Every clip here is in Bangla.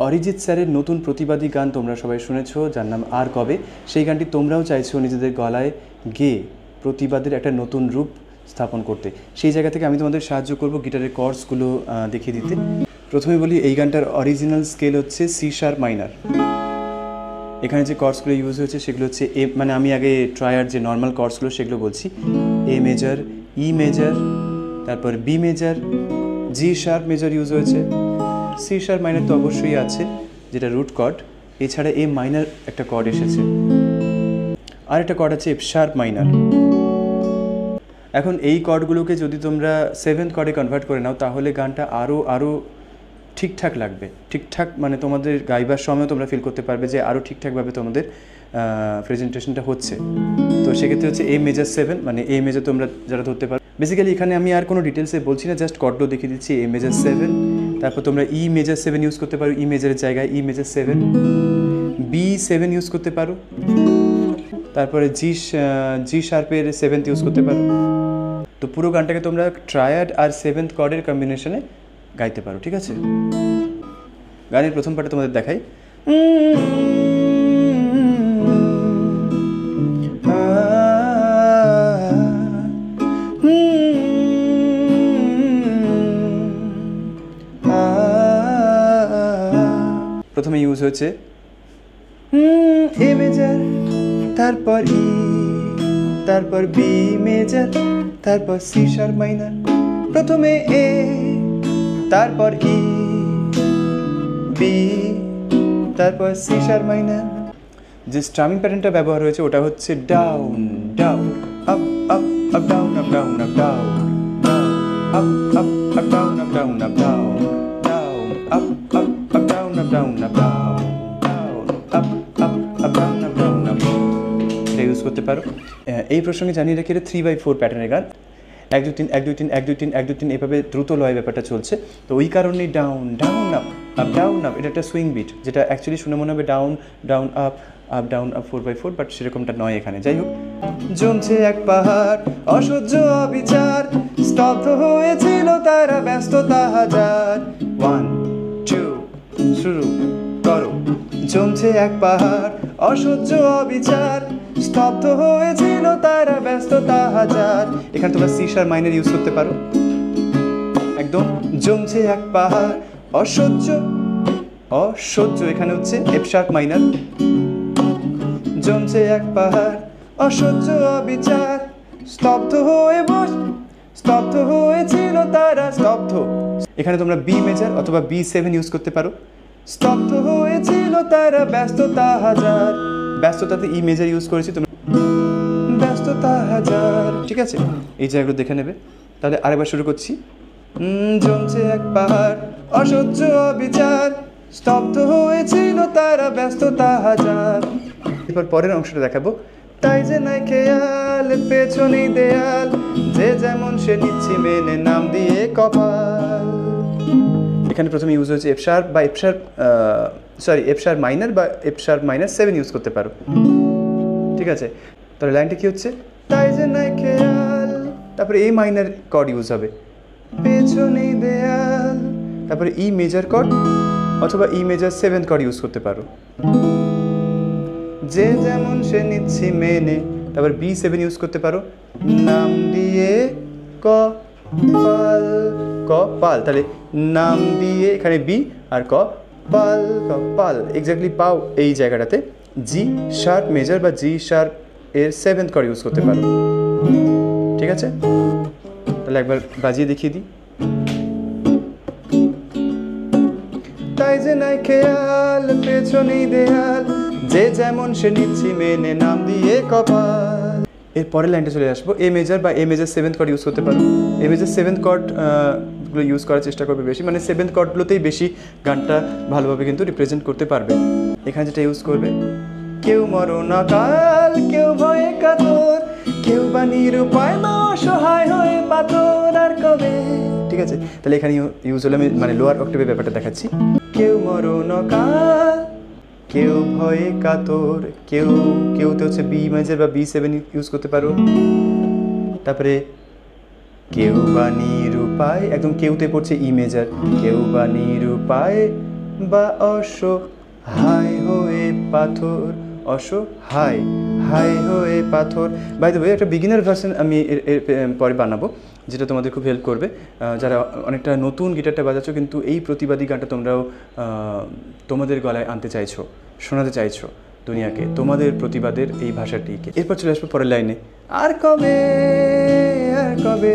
অরিজিৎ স্যারের নতুন প্রতিবাদী গান তোমরা সবাই শুনেছো, যার নাম আর কবে। সেই গানটি তোমরাও চাইছো নিজেদের গলায় গেয়ে প্রতিবাদের একটা নতুন রূপ স্থাপন করতে। সেই জায়গা থেকে আমি তোমাদের সাহায্য করব গিটারের কর্ডসগুলো দেখিয়ে দিতে। প্রথমে বলি, এই গানটার অরিজিনাল স্কেল হচ্ছে সি শার্প মাইনার। এখানে যে কর্ডসগুলো ইউজ হয়েছে সেগুলো হচ্ছে এ, মানে আমি আগে ট্রায়ার যে নর্মাল কর্ডসগুলো সেগুলো বলছি। এ মেজর, ই মেজর, তারপর B major, G sharp major use হয়েছে, সি শার্প মাইনার তো অবশ্যই আছে যেটা রুট কর্ড। এছাড়া এ মাইনার একটা কর্ড এসেছে, আর একটা কর্ড আছে এফ শার্প মাইনার। এখন এই কর্ডগুলোকে যদি তোমরা সেভেন্থ কর্ডে কনভার্ট করে নাও তাহলে গানটা আরও ঠিকঠাক লাগবে। ঠিকঠাক মানে তোমাদের গাইবার সময় তোমরা ফিল করতে পারবে যে আরও ঠিকঠাকভাবে তোমাদের প্রেজেন্টেশনটা হচ্ছে। তো সেক্ষেত্রে হচ্ছে এ মেজর 7, মানে এ মেজর তোমরা যারা ধরতে পারো। বেসিক্যালি এখানে আমি আর কোনো ডিটেলসে বলছি না, জাস্ট কর্ডও দেখিয়ে দিচ্ছি। এ মেজর 7, তারপর তোমরা ই মেজর 7 ইউজ করতে পারো, ই মেজরের জায়গায় ই মেজর 7, বি 7 ইউজ করতে পারো, তারপরে জি শার্পের 7th ইউজ করতে পারো। তো পুরো গানটাকে তোমরা ট্রায়াড আর 7th কর্ডের কম্বিনেশনে গাইতে পারো, ঠিক আছে? গানের প্রথম পার্টে তোমাদের দেখাই। প্রথমে ইউজ হয়েছে এ মেজর, তারপর ই, তারপর বি মেজর, তারপর সি শার্প মাইনার। প্রথমে এ, তারপর ই, বি, তারপর সি শার্প মাইনার। যে স্ট্রামিং প্যাটার্নটা ব্যবহার হয়েছে ওটা হচ্ছে down down, up up up down, up down, up down, up up up down, up down, up down, down up up up down, up down, up down, down up up up down, up down, up. এটা ইউজ করতে পারো। এই প্রসঙ্গে জানিয়ে রাখি এটা 3/4 প্যাটার্নের গান। 1 2 3 1 2 3 1 2 3 1 2 3 এভাবে দ্রুত লয় ব্যাপারটা চলছে। তো ওই কারণেই down down up up down up, এটা একটা সুইং বিট, যেটা অ্যাকচুয়ালি শুনে মনে হবে down down up up down up 4/4, but সেরকমটা নয় এখানে। যাই হোক, জমছে এক পাহাড় অসহ্য অবিচার, স্তব্ধ হয়েছিল তারা ব্যস্ততা হাজার। 1 2 শুরু করো। জমছে এক পাহাড় অসহ্য অবিচার, স্তব্ধ হয়েছিল তারা ব্যস্ততা হাজার। এখানে তোমরা সি শার্প মাইনার ইউজ করতে পারো একদম। জমছে এক পাহাড় অসহ্য অসহ্য, এখানে হচ্ছে এফ শার্প মাইনার। জমছে এক পাহাড় অসহ্য অবিচার, স্তব্ধ হয়েছিল তারা স্তব্ধ। এখানে তোমরা বি মেজর অথবা বি 7 ইউজ করতে পারো। স্তব্ধ হয়েছিল তারা ব্যস্ততা হাজার, ব্যস্ততাতে ই মেজর ইউজ করেছি তোমরা, ব্যস্ততা হাজার, ঠিক আছে? এই জায়গাগুলো দেখে নেবে। তাহলে আরেকবার শুরু করছি। জমছে এক পাহাড় অসহ্য অবিচার, স্তব্ধ হয়েছিল তারা ব্যস্ততা হাজার। এরপর পরের অংশটা দেখাবো। তাই যে নাই খেয়াল পেছনেই দেয়াল, যে যেমন সে নিচ্ছি মেনে নাম দিয়ে কপাল। এখানে প্রথমে ইউজ হয়েছে এফ শার্প বা এফ শার্প মাইনার বা এফ শার্প মাইনার 7 ইউজ করতে পারো, ঠিক আছে? তাহলে লাইনটা কি হচ্ছে? তাই যে নাই খেয়াল, তারপরে এ মাইনার কর্ড ইউজ হবে, পেছনেই দেয়াল, তারপরে ই মেজর কর্ড অথবা ই মেজর 7th কর্ড ইউজ করতে পারো, যে যেমন সে নিচ্ছি মেনে। তারপর বি 7 ইউজ করতে পারো, নাম দিয়ে কপাল কপাল। তাহলে নাম দিয়ে এখানে বি আর কপাল কপাল, এক্স্যাক্টলি পাও এই জায়গাটাতে জি শার্প মেজর বা জি শার্প এর 7th কর্ড ইউজ করতে পারো, ঠিক আছে? তাহলে একবার বাজিয়ে দেখিয়ে দিই। তাই যে নাই খেয়াল পেছনেই দেয়াল, যে যেমন সে নিচ্ছি মেনে নাম দিয়ে কপাল। এর পরের লাইনটা চলে আসবো। এ মেজর বা a major 7th cord use করতে পারো। এ মেজর 7th কর্ডগুলো ইউজ করার চেষ্টা করবে বেশি, মানে 7th কর্ডগুলোতেই বেশি গানটা ভালোভাবে কিন্তু রিপ্রেজেন্ট করতে পারবে। এখানে যেটা ইউজ করবে, কেউ মরণকাল, কেউ ভয়ে কাতর, কেউ বা নিরুপায় বা অসহায় হয়ে পাথর আর কবে, ঠিক আছে? তাহলে এখানে ইউজ হলে আমি মানে লোয়ার অক্টেভে ব্যাপারটা দেখাচ্ছি। কেউ মরণকাল, কেউ ভয়ে কাতর, কেউতে হচ্ছে বি মেজর বা বি 7 ইউজ করতে পারো। তারপরে কেউ বা নিরুপায়, একদম কেউতে পড়ছে ই মেজর, কেউ বা নিরুপায় বা অসহায় হয়ে পাথর, অসহায় হায় হয়ে পাথর। বাই দ্য ওয়ে একটা বিগিনার ভার্সন আমি এর পরে বানাবো, যেটা তোমাদের খুব হেল্প করবে যারা অনেকটা নতুন গিটারটা বাজাচ্ছো কিন্তু এই প্রতিবাদী গানটা তোমরাও তোমাদের গলায় আনতে চাইছো, শোনাতে চাইছো দুনিয়াকে তোমাদের প্রতিবাদের এই ভাষাটিকে। এরপর চলে আসবো পরের লাইনে, আর কবে আর কবে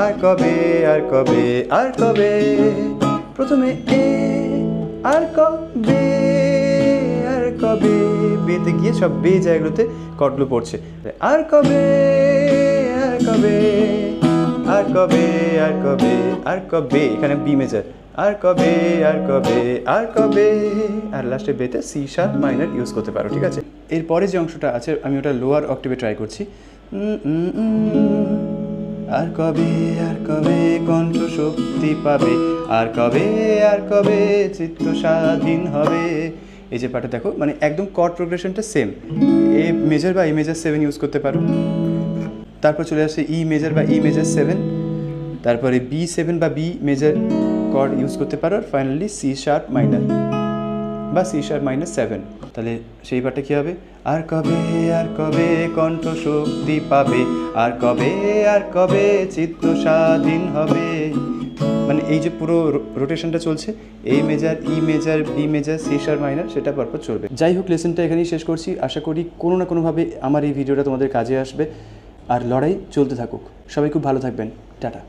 আর কবে আর কবে আর কবে, প্রথমে এ আর কবে আর কবে, বেতে গিয়ে সব বে জায়গাগুলোতে কর্ডগুলো পড়ছে, আর কবে আর কবে আর কবে আর কবে আর কবে, এখানে বি মেজার, আর কবে আর কবে আর কবে, আর লাস্টে বেতে সি শার্প মাইনার ইউজ করতে পারো, ঠিক আছে। এরপরে যে অংশটা আছে আমি ওটা লোয়ার অক্টেভে ট্রাই করছি, আর কবে কণ্ঠ শক্তি পাবে, আর কবে চিত্ত স্বাধীন হবে। এই যে পার্টটা দেখো, মানে একদম কর্ড প্রোগ্রেশনটা সেম, এ মেজার বা এ মেজার 7 ইউজ করতে পারো, তারপর চলে আসে ই মেজার বা ই মেজার 7, তারপরে B7 বা বি মেজার কর্ড ইউজ করতে পারো, আর ফাইনালি সি শার্প মাইনার বা সি শার্প মাইনার 7। তাহলে সেই পার্টটা কী হবে, আর কবে কণ্ঠ শক্তি পাবে, আর কবে চিত্ত স্বাধীন হবে। মানে এই যে পুরো রোটেশনটা চলছে, A major E major B major C sharp minor, সেটা পরপর চলবে। যাই হোক, লেসনটা এখানেই শেষ করছি। আশা করি কোনো না কোনোভাবে আমার এই ভিডিওটা তোমাদের কাজে আসবে, আর লড়াই চলতে থাকুক। সবাই খুব ভালো থাকবেন, টাটা।